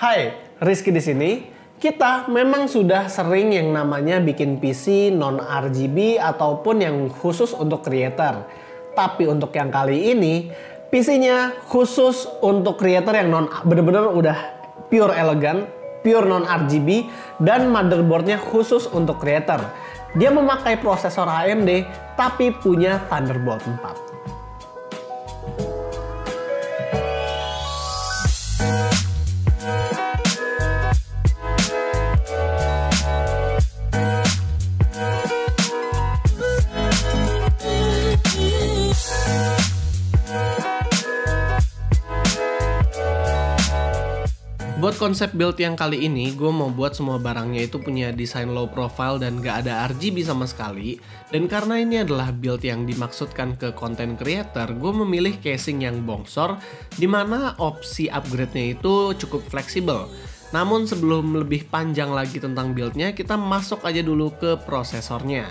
Hai, Rizky di sini. Kita memang sudah sering yang namanya bikin PC non RGB ataupun yang khusus untuk creator. Tapi untuk yang kali ini, PC-nya khusus untuk creator yang bener-bener udah pure elegan, pure non RGB, dan motherboardnya khusus untuk creator. Dia memakai prosesor AMD tapi punya Thunderbolt 4. Buat konsep build yang kali ini, gue mau buat semua barangnya itu punya desain low profile dan gak ada RGB sama sekali. Dan karena ini adalah build yang dimaksudkan ke content creator, gue memilih casing yang bongsor, dimana opsi upgrade-nya itu cukup fleksibel. Namun sebelum lebih panjang lagi tentang build-nya, kita masuk aja dulu ke prosesornya.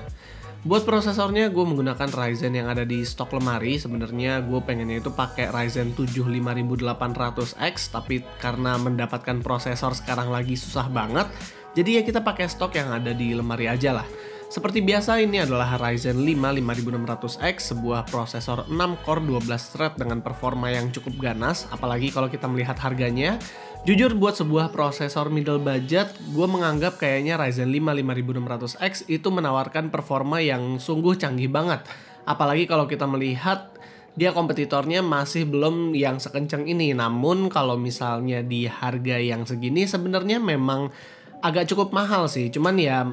Buat prosesornya gue menggunakan Ryzen yang ada di stok lemari. Sebenarnya gue pengennya itu pakai Ryzen 7 5800X, tapi karena mendapatkan prosesor sekarang lagi susah banget, jadi ya kita pakai stok yang ada di lemari aja lah. Seperti biasa, ini adalah Ryzen 5 5600X, sebuah prosesor 6 core 12 thread dengan performa yang cukup ganas, apalagi kalau kita melihat harganya. Jujur buat sebuah prosesor middle budget, gue menganggap kayaknya Ryzen 5 5600X itu menawarkan performa yang sungguh canggih banget. Apalagi kalau kita melihat dia kompetitornya masih belum yang sekencang ini. Namun kalau misalnya di harga yang segini sebenarnya memang agak cukup mahal sih. Cuman ya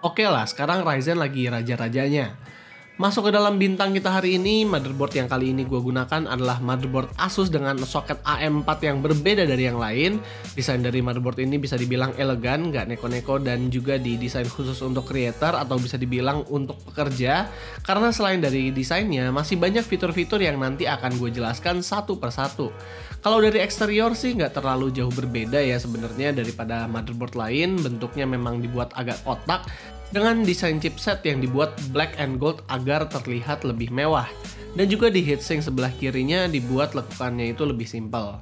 oke lah, sekarang Ryzen lagi raja-rajanya. Masuk ke dalam bintang kita hari ini, motherboard yang kali ini gue gunakan adalah motherboard Asus dengan soket AM4 yang berbeda dari yang lain. Desain dari motherboard ini bisa dibilang elegan, gak neko-neko, dan juga didesain khusus untuk creator atau bisa dibilang untuk pekerja. Karena selain dari desainnya, masih banyak fitur-fitur yang nanti akan gue jelaskan satu persatu. Kalau dari eksterior sih nggak terlalu jauh berbeda ya sebenarnya daripada motherboard lain. Bentuknya memang dibuat agak kotak dengan desain chipset yang dibuat black and gold agar terlihat lebih mewah. Dan juga di heatsink sebelah kirinya dibuat lekukannya itu lebih simpel.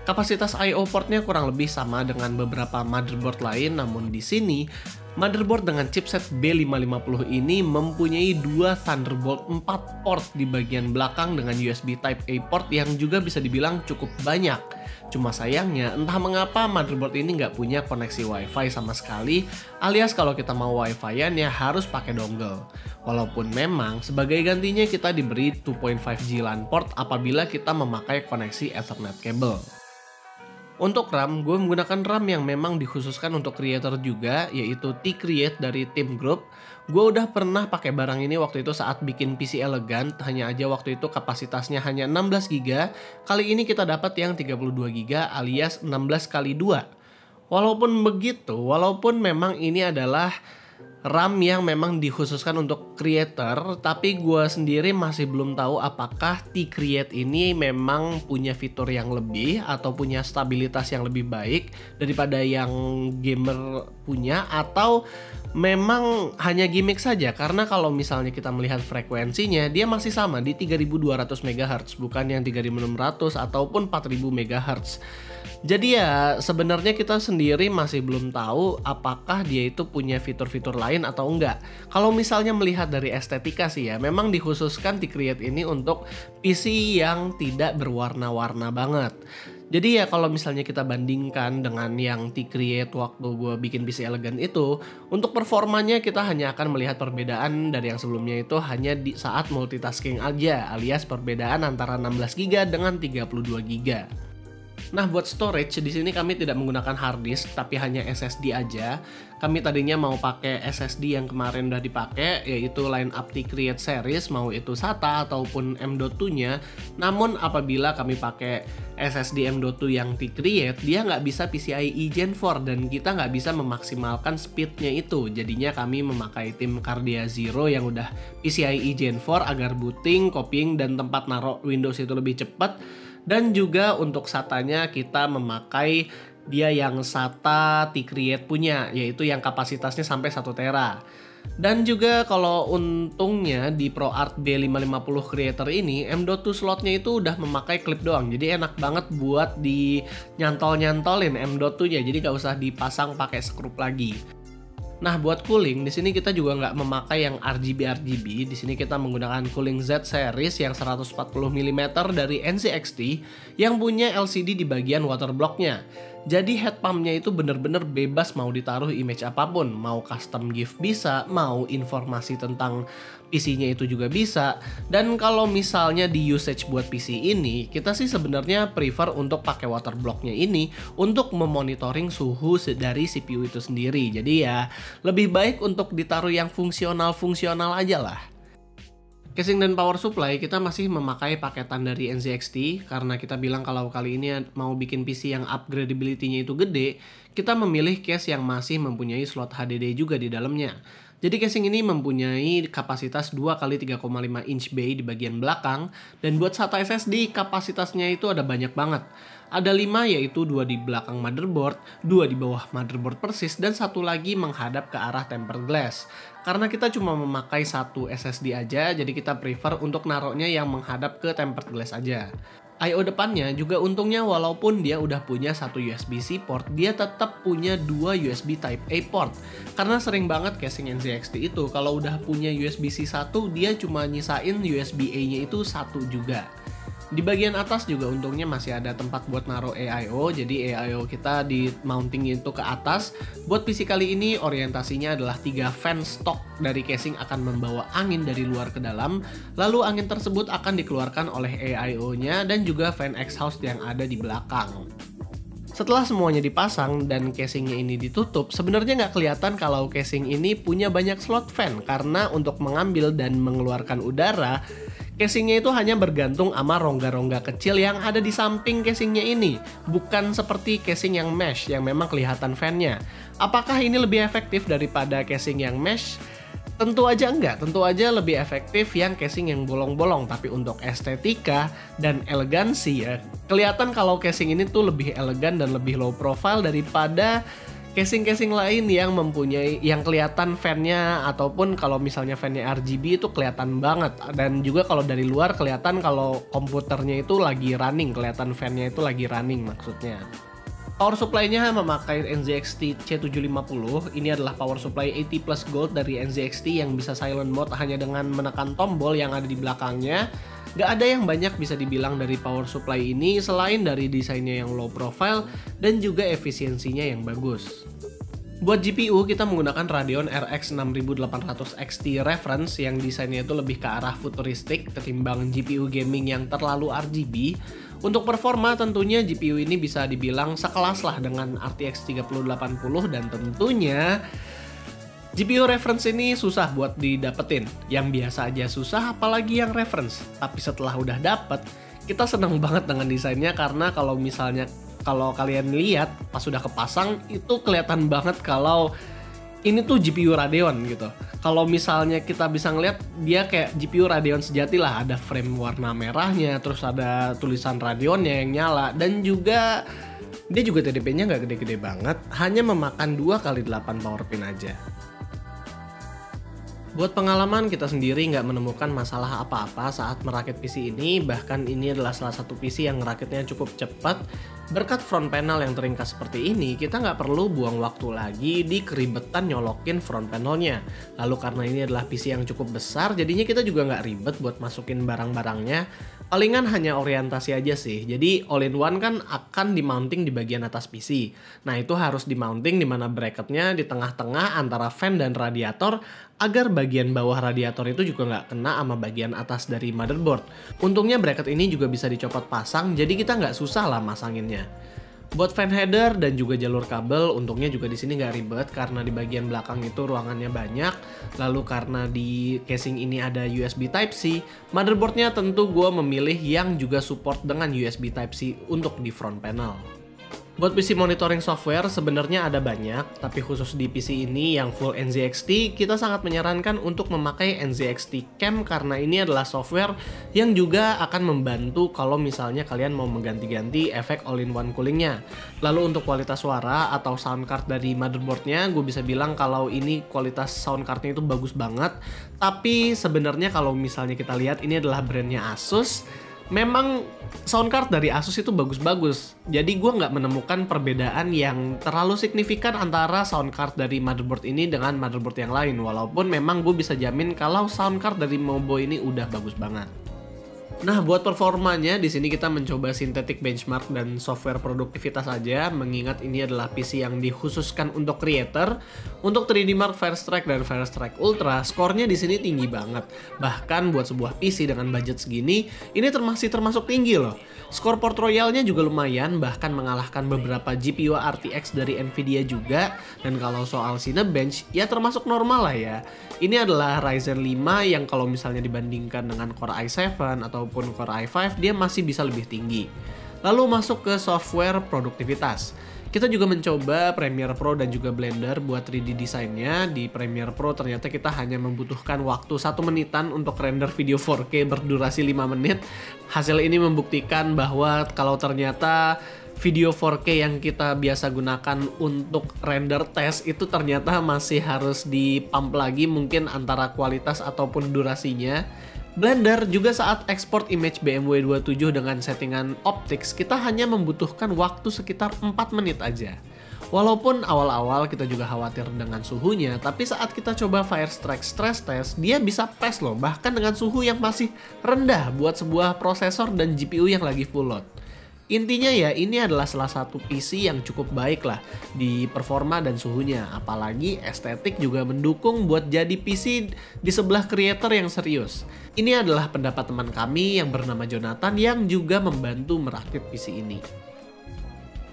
Kapasitas I/O portnya kurang lebih sama dengan beberapa motherboard lain, namun di sini motherboard dengan chipset B550 ini mempunyai dua Thunderbolt 4 port di bagian belakang dengan USB Type-A port yang juga bisa dibilang cukup banyak. Cuma sayangnya entah mengapa motherboard ini nggak punya koneksi WiFi sama sekali, alias kalau kita mau WiFi-an ya harus pakai dongle. Walaupun memang sebagai gantinya kita diberi 2.5G LAN port apabila kita memakai koneksi Ethernet cable. Untuk RAM, gue menggunakan RAM yang memang dikhususkan untuk creator juga, yaitu T-Create dari Team Group. Gue udah pernah pakai barang ini waktu itu saat bikin PC elegan, hanya aja waktu itu kapasitasnya hanya 16GB. Kali ini kita dapat yang 32GB alias 16x2. Walaupun begitu, walaupun memang ini adalah RAM yang memang dikhususkan untuk creator, tapi gue sendiri masih belum tahu apakah T-Create ini memang punya fitur yang lebih atau punya stabilitas yang lebih baik daripada yang gamer punya, atau memang hanya gimmick saja. Karena kalau misalnya kita melihat frekuensinya, dia masih sama di 3200 MHz, bukan yang 3600 ataupun 4000 MHz. Jadi ya sebenarnya kita sendiri masih belum tahu apakah dia itu punya fitur-fitur lain atau enggak. Kalau misalnya melihat dari estetika sih ya, memang dikhususkan T-Create ini untuk PC yang tidak berwarna-warna banget. Jadi ya kalau misalnya kita bandingkan dengan yang T-Create waktu gue bikin PC elegan itu, untuk performanya kita hanya akan melihat perbedaan dari yang sebelumnya itu hanya di saat multitasking aja, alias perbedaan antara 16GB dengan 32GB. Nah, buat storage di sini kami tidak menggunakan hard disk tapi hanya SSD aja. Kami tadinya mau pakai SSD yang kemarin udah dipakai, yaitu lineup T-Create series, mau itu SATA ataupun M.2-nya. Namun apabila kami pakai SSD M.2 yang T-Create, dia nggak bisa PCIe Gen 4 dan kita nggak bisa memaksimalkan speednya itu. Jadinya kami memakai tim Cardia Zero yang udah PCIe Gen 4 agar booting, copying, dan tempat naruh Windows itu lebih cepat. Dan juga untuk SATA-nya kita memakai dia yang SATA T-Create punya, yaitu yang kapasitasnya sampai 1 tera. Dan juga kalau untungnya di ProArt B550 Creator ini M.2 slotnya itu udah memakai klip doang, jadi enak banget buat di nyantol-nyantolin M.2-nya, jadi gak usah dipasang pakai skrup lagi. Nah, buat cooling di sini kita juga nggak memakai yang RGB. Di sini kita menggunakan cooling Z series yang 140 mm dari NZXT yang punya LCD di bagian water blocknya. Jadi head pumpnya itu bener-bener bebas mau ditaruh image apapun, mau custom GIF bisa, mau informasi tentang PC-nya itu juga bisa. Dan kalau misalnya di usage buat PC ini, kita sih sebenarnya prefer untuk pakai water blocknya ini untuk memonitoring suhu dari CPU itu sendiri. Jadi ya lebih baik untuk ditaruh yang fungsional-fungsional aja lah. Casing dan power supply kita masih memakai paketan dari NZXT karena kita bilang kalau kali ini mau bikin PC yang upgradability-nya itu gede, kita memilih case yang masih mempunyai slot HDD juga di dalamnya. Jadi casing ini mempunyai kapasitas 2x3,5 inch bay di bagian belakang, dan buat SATA SSD kapasitasnya itu ada banyak banget. Ada 5, yaitu 2 di belakang motherboard, 2 di bawah motherboard persis, dan 1 lagi menghadap ke arah tempered glass. Karena kita cuma memakai 1 SSD aja, jadi kita prefer untuk naruhnya yang menghadap ke tempered glass aja. I/O depannya juga untungnya walaupun dia udah punya 1 USB-C port, dia tetap punya 2 USB Type-A port. Karena sering banget casing NZXT itu kalau udah punya USB-C 1, dia cuma nyisain USB-A-nya itu 1 juga. Di bagian atas juga untungnya masih ada tempat buat naruh AIO, jadi AIO kita di mounting itu ke atas. Buat PC kali ini orientasinya adalah 3 fan stock dari casing akan membawa angin dari luar ke dalam, lalu angin tersebut akan dikeluarkan oleh AIO-nya dan juga fan exhaust yang ada di belakang. Setelah semuanya dipasang dan casingnya ini ditutup, sebenarnya nggak kelihatan kalau casing ini punya banyak slot fan karena untuk mengambil dan mengeluarkan udara, casingnya itu hanya bergantung sama rongga-rongga kecil yang ada di samping casingnya ini, bukan seperti casing yang mesh yang memang kelihatan fan-nya. Apakah ini lebih efektif daripada casing yang mesh? Tentu aja enggak, tentu aja lebih efektif yang casing yang bolong-bolong, tapi untuk estetika dan elegansi ya, kelihatan kalau casing ini tuh lebih elegan dan lebih low profile daripada casing-casing lain yang mempunyai yang kelihatan fan-nya, ataupun kalau misalnya fan-nya RGB itu kelihatan banget, dan juga kalau dari luar kelihatan kalau komputernya itu lagi running, kelihatan fan-nya itu lagi running maksudnya. Power supply-nya memakai NZXT C750. Ini adalah power supply 80 plus gold dari NZXT yang bisa silent mode hanya dengan menekan tombol yang ada di belakangnya. Gak ada yang banyak bisa dibilang dari power supply ini selain dari desainnya yang low profile dan juga efisiensinya yang bagus. Buat GPU kita menggunakan Radeon RX 6800 XT reference yang desainnya itu lebih ke arah futuristik ketimbang GPU gaming yang terlalu RGB. Untuk performa tentunya GPU ini bisa dibilang sekelas lah dengan RTX 3080, dan tentunya GPU reference ini susah buat didapetin. Yang biasa aja susah apalagi yang reference. Tapi setelah udah dapet, kita seneng banget dengan desainnya karena kalau kalian lihat pas sudah kepasang itu kelihatan banget kalau ini tuh GPU Radeon gitu. Kalau misalnya kita bisa ngeliat dia kayak GPU Radeon sejati lah, ada frame warna merahnya, terus ada tulisan Radeonnya yang nyala, dan juga dia juga TDP-nya nggak gede-gede banget, hanya memakan 2x8 power pin aja. Buat pengalaman, kita sendiri nggak menemukan masalah apa-apa saat merakit PC ini, bahkan ini adalah salah satu PC yang ngerakitnya cukup cepat. Berkat front panel yang teringkas seperti ini, kita nggak perlu buang waktu lagi di keribetan nyolokin front panelnya. Lalu karena ini adalah PC yang cukup besar, jadinya kita juga nggak ribet buat masukin barang-barangnya. Palingan hanya orientasi aja sih. Jadi all-in-one kan akan di-mounting di bagian atas PC. Nah itu harus di-mounting di mana bracketnya di tengah-tengah antara fan dan radiator, agar bagian bawah radiator itu juga nggak kena sama bagian atas dari motherboard. Untungnya bracket ini juga bisa dicopot pasang, jadi kita nggak susah lah masanginnya. Buat fan header dan juga jalur kabel, untungnya juga di sini nggak ribet karena di bagian belakang itu ruangannya banyak. Lalu karena di casing ini ada USB Type-C, motherboardnya tentu gue memilih yang juga support dengan USB Type-C untuk di front panel. Buat PC monitoring software sebenarnya ada banyak, tapi khusus di PC ini yang full NZXT, kita sangat menyarankan untuk memakai NZXT Cam karena ini adalah software yang juga akan membantu kalau misalnya kalian mau mengganti-ganti efek all-in-one coolingnya. Lalu untuk kualitas suara atau sound card dari motherboardnya, gue bisa bilang kalau ini kualitas sound cardnya itu bagus banget, tapi sebenarnya kalau misalnya kita lihat ini adalah brandnya Asus. Memang sound card dari Asus itu bagus-bagus, jadi gue nggak menemukan perbedaan yang terlalu signifikan antara sound card dari motherboard ini dengan motherboard yang lain. Walaupun memang gue bisa jamin kalau sound card dari Mobo ini udah bagus banget. Nah, buat performanya di sini kita mencoba synthetic benchmark dan software produktivitas aja, mengingat ini adalah PC yang dikhususkan untuk creator. Untuk 3D Mark Firestrike dan Firestrike Ultra, skornya di sini tinggi banget. Bahkan buat sebuah PC dengan budget segini, ini masih termasuk tinggi loh. Skor Port Royal-nya juga lumayan, bahkan mengalahkan beberapa GPU RTX dari Nvidia juga. Dan kalau soal Cinebench, ya termasuk normal lah ya. Ini adalah Ryzen 5 yang kalau misalnya dibandingkan dengan Core i7 ataupun Core i5, dia masih bisa lebih tinggi. Lalu masuk ke software produktivitas. Kita juga mencoba Premiere Pro dan juga Blender buat 3D desainnya. Di Premiere Pro ternyata kita hanya membutuhkan waktu 1 menitan untuk render video 4K berdurasi 5 menit. Hasil ini membuktikan bahwa kalau ternyata video 4K yang kita biasa gunakan untuk render test itu ternyata masih harus di-pump lagi mungkin antara kualitas ataupun durasinya. Blender juga saat ekspor image BMW 27 dengan settingan optics, kita hanya membutuhkan waktu sekitar 4 menit aja. Walaupun awal-awal kita juga khawatir dengan suhunya, tapi saat kita coba Firestrike stress test, dia bisa pas loh, bahkan dengan suhu yang masih rendah buat sebuah prosesor dan GPU yang lagi full load. Intinya ya, ini adalah salah satu PC yang cukup baik lah di performa dan suhunya. Apalagi estetik juga mendukung buat jadi PC di sebelah creator yang serius. Ini adalah pendapat teman kami yang bernama Jonathan yang juga membantu merakit PC ini.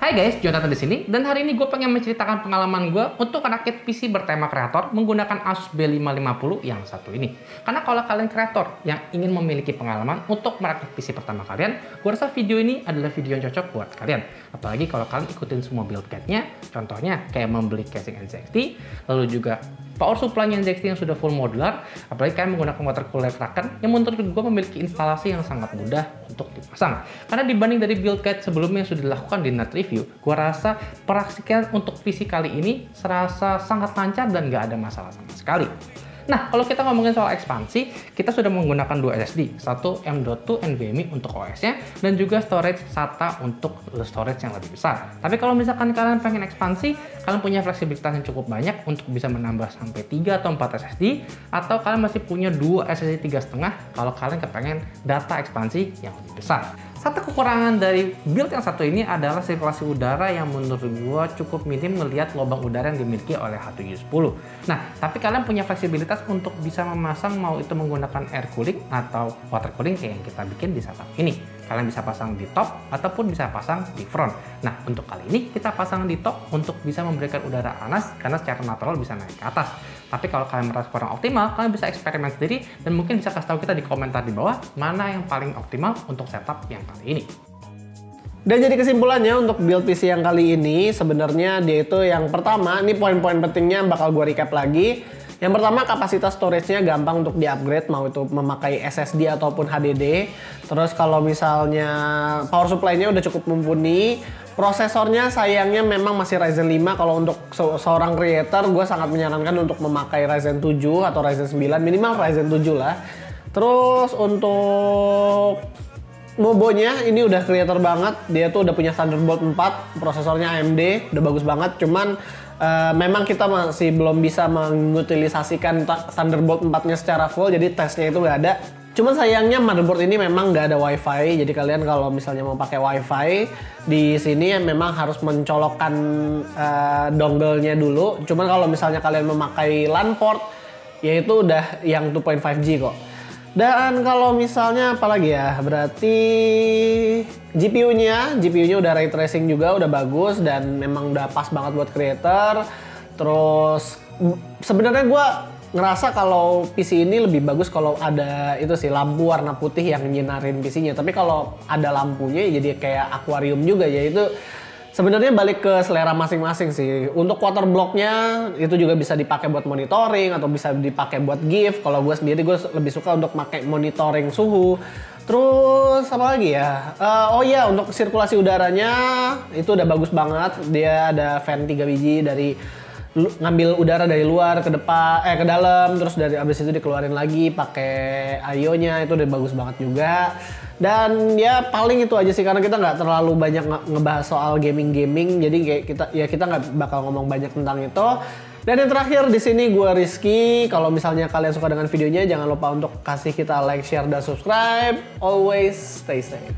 Hai guys, Jonathan di sini, dan hari ini gue pengen menceritakan pengalaman gue untuk merakit PC bertema kreator menggunakan Asus B550 yang satu ini. Karena kalau kalian kreator yang ingin memiliki pengalaman untuk merakit PC pertama kalian, gue rasa video ini adalah video yang cocok buat kalian. Apalagi kalau kalian ikutin semua build guide-nya, contohnya kayak membeli casing NZXT, lalu juga power supply-nya NZXT yang sudah full modular, apalagi kalian menggunakan water cooler Kraken yang menurut gue memiliki instalasi yang sangat mudah untuk dipasang. Karena dibanding dari build guide sebelumnya yang sudah dilakukan di Nut Review, gue rasa peraksikan untuk PC kali ini serasa sangat lancar dan gak ada masalah sama sekali. Nah, kalau kita ngomongin soal ekspansi, kita sudah menggunakan dua SSD, satu M.2 NVMe untuk OS-nya, dan juga storage SATA untuk storage yang lebih besar. Tapi kalau misalkan kalian pengen ekspansi, kalian punya fleksibilitas yang cukup banyak untuk bisa menambah sampai 3 atau 4 SSD, atau kalian masih punya 2 SSD 3,5 kalau kalian kepengen data ekspansi yang lebih besar. Satu kekurangan dari build yang satu ini adalah sirkulasi udara yang menurut gua cukup minim melihat lubang udara yang dimiliki oleh H710. Nah, tapi kalian punya fleksibilitas untuk bisa memasang mau itu menggunakan air cooling atau water cooling kayak yang kita bikin di setup ini. Kalian bisa pasang di top ataupun bisa pasang di front. Nah, untuk kali ini kita pasang di top untuk bisa memberikan udara panas karena secara natural bisa naik ke atas. Tapi kalau kalian merasa kurang optimal, kalian bisa eksperimen sendiri dan mungkin bisa kasih tahu kita di komentar di bawah mana yang paling optimal untuk setup yang kali ini. Dan jadi kesimpulannya untuk build PC yang kali ini sebenarnya dia itu yang pertama, ini poin-poin pentingnya bakal gue recap lagi. Yang pertama, kapasitas storage-nya gampang untuk di-upgrade, mau itu memakai SSD ataupun HDD. Terus kalau misalnya power supply-nya udah cukup mumpuni. Prosesornya sayangnya memang masih Ryzen 5. Kalau untuk seorang creator, gue sangat menyarankan untuk memakai Ryzen 7 atau Ryzen 9, minimal Ryzen 7 lah. Terus untuk Mobonya ini udah creator banget, dia tuh udah punya Thunderbolt 4, prosesornya AMD, udah bagus banget. Cuman memang kita masih belum bisa mengutilisasikan Thunderbolt 4-nya secara full, jadi tesnya itu nggak ada. Cuman sayangnya motherboard ini memang nggak ada WiFi, jadi kalian kalau misalnya mau pakai WiFi di sini memang harus mencolokkan dongle-nya dulu. Cuman kalau misalnya kalian memakai LAN port, yaitu udah yang 2.5G kok. Dan kalau misalnya apalagi ya, berarti GPU-nya udah ray tracing juga, udah bagus dan memang udah pas banget buat creator. Terus sebenarnya gue ngerasa kalau PC ini lebih bagus kalau ada itu sih lampu warna putih yang nyinarin PC-nya. Tapi kalau ada lampunya ya jadi kayak akuarium juga, yaitu Sebenarnya balik ke selera masing-masing sih. Untuk quarter blocknya itu juga bisa dipakai buat monitoring atau bisa dipakai buat GIF. Kalau gue sendiri gue lebih suka untuk pakai monitoring suhu. Terus apa lagi ya? Oh iya, untuk sirkulasi udaranya itu udah bagus banget. Dia ada fan 3 biji dari ngambil udara dari luar ke depan ke dalam, terus dari abis itu dikeluarin lagi pakai IO-nya, itu udah bagus banget juga. Dan ya paling itu aja sih, karena kita nggak terlalu banyak ngebahas soal gaming, jadi kayak kita nggak bakal ngomong banyak tentang itu. Dan yang terakhir di sini gue Rizky. Kalau misalnya kalian suka dengan videonya, jangan lupa untuk kasih kita like, share, dan subscribe. Always stay safe.